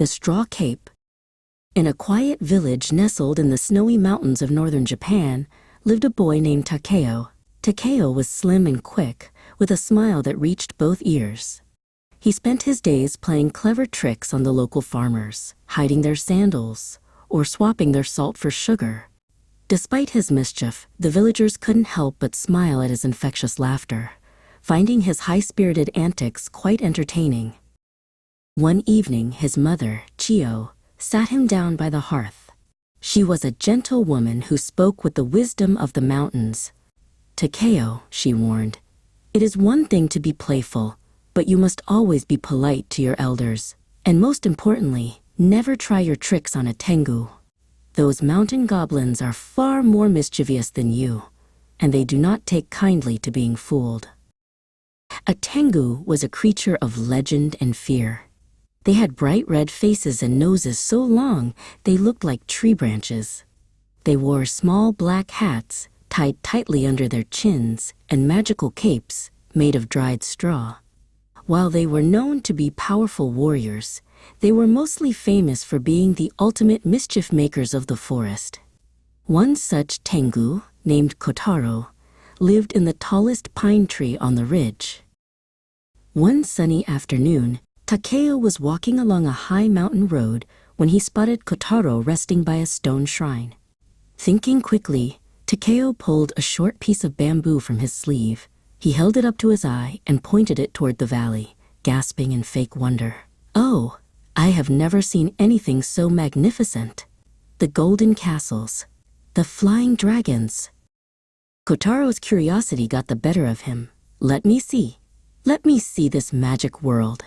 The Straw Cape. In a quiet village nestled in the snowy mountains of northern Japan lived a boy named Takeo. Takeo was slim and quick, with a smile that reached both ears. He spent his days playing clever tricks on the local farmers, hiding their sandals, or swapping their salt for sugar. Despite his mischief, the villagers couldn't help but smile at his infectious laughter, finding his high-spirited antics quite entertaining. One evening, his mother, Chio, sat him down by the hearth. She was a gentle woman who spoke with the wisdom of the mountains. "Takeo," she warned, "it is one thing to be playful, but you must always be polite to your elders, and most importantly, never try your tricks on a tengu. Those mountain goblins are far more mischievous than you, and they do not take kindly to being fooled." A tengu was a creature of legend and fear. They had bright red faces and noses so long they looked like tree branches. They wore small black hats tied tightly under their chins and magical capes made of dried straw. While they were known to be powerful warriors, they were mostly famous for being the ultimate mischief makers of the forest. One such tengu, named Kotaro, lived in the tallest pine tree on the ridge. One sunny afternoon, Takeo was walking along a high mountain road when he spotted Kotaro resting by a stone shrine. Thinking quickly, Takeo pulled a short piece of bamboo from his sleeve. He held it up to his eye and pointed it toward the valley, gasping in fake wonder. "Oh, I have never seen anything so magnificent. The golden castles, the flying dragons." Kotaro's curiosity got the better of him. Let me see this magic world,"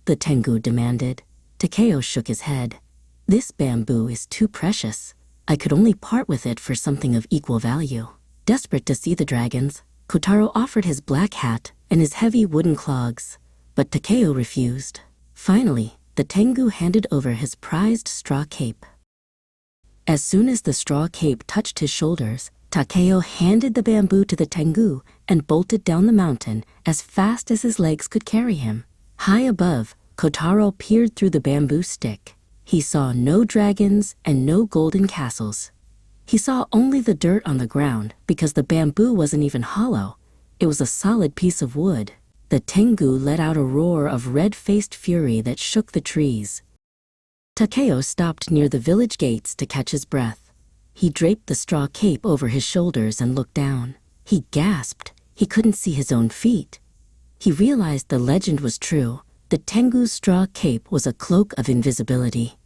the tengu demanded. Takeo shook his head. "This bamboo is too precious. I could only part with it for something of equal value." Desperate to see the dragons, Kotaro offered his black hat and his heavy wooden clogs, but Takeo refused. Finally, the tengu handed over his prized straw cape. As soon as the straw cape touched his shoulders, Takeo handed the bamboo to the tengu and bolted down the mountain as fast as his legs could carry him. High above, Kotaro peered through the bamboo stick. He saw no dragons and no golden castles. He saw only the dirt on the ground because the bamboo wasn't even hollow. It was a solid piece of wood. The tengu let out a roar of red-faced fury that shook the trees. Takeo stopped near the village gates to catch his breath. He draped the straw cape over his shoulders and looked down. He gasped. He couldn't see his own feet. He realized the legend was true. The tengu's straw cape was a cloak of invisibility.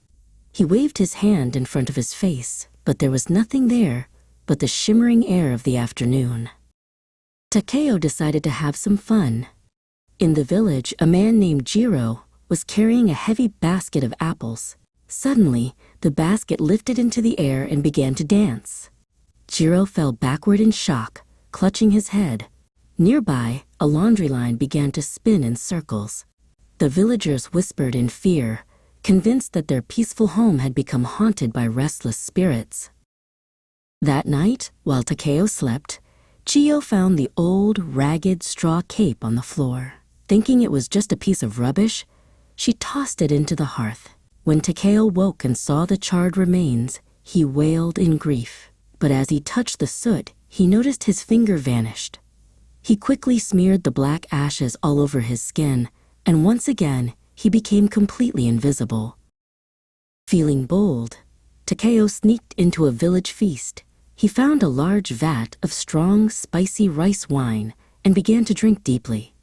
He waved his hand in front of his face, but there was nothing there but the shimmering air of the afternoon. Takeo decided to have some fun. In the village, a man named Jiro was carrying a heavy basket of apples. Suddenly, the basket lifted into the air and began to dance. Jiro fell backward in shock, clutching his head. Nearby, a laundry line began to spin in circles. The villagers whispered in fear, convinced that their peaceful home had become haunted by restless spirits. That night, while Takeo slept, Chio found the old, ragged straw cape on the floor. Thinking it was just a piece of rubbish, she tossed it into the hearth. When Takeo woke and saw the charred remains, he wailed in grief. But as he touched the soot, he noticed his finger vanished. He quickly smeared the black ashes all over his skin, and once again, he became completely invisible. Feeling bold, Takeo sneaked into a village feast. He found a large vat of strong, spicy rice wine and began to drink deeply.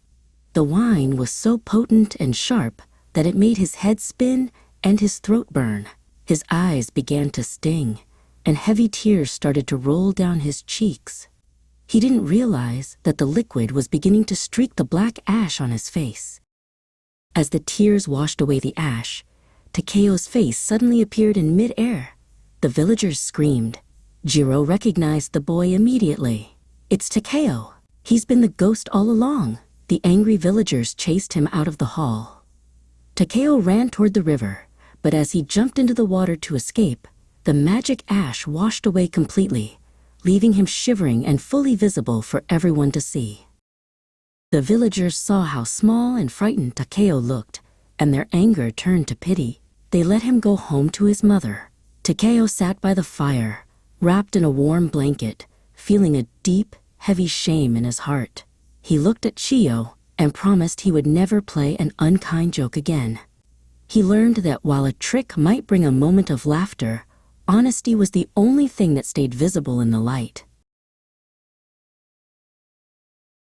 The wine was so potent and sharp that it made his head spin and his throat burn. His eyes began to sting, and heavy tears started to roll down his cheeks. He didn't realize that the liquid was beginning to streak the black ash on his face. As the tears washed away the ash, Takeo's face suddenly appeared in mid-air. The villagers screamed. Jiro recognized the boy immediately. "It's Takeo. He's been the ghost all along." The angry villagers chased him out of the hall. Takeo ran toward the river, but as he jumped into the water to escape, the magic ash washed away completely, leaving him shivering and fully visible for everyone to see. The villagers saw how small and frightened Takeo looked, and their anger turned to pity. They let him go home to his mother. Takeo sat by the fire, wrapped in a warm blanket, feeling a deep, heavy shame in his heart. He looked at Chiyo and promised he would never play an unkind joke again. He learned that while a trick might bring a moment of laughter, honesty was the only thing that stayed visible in the light.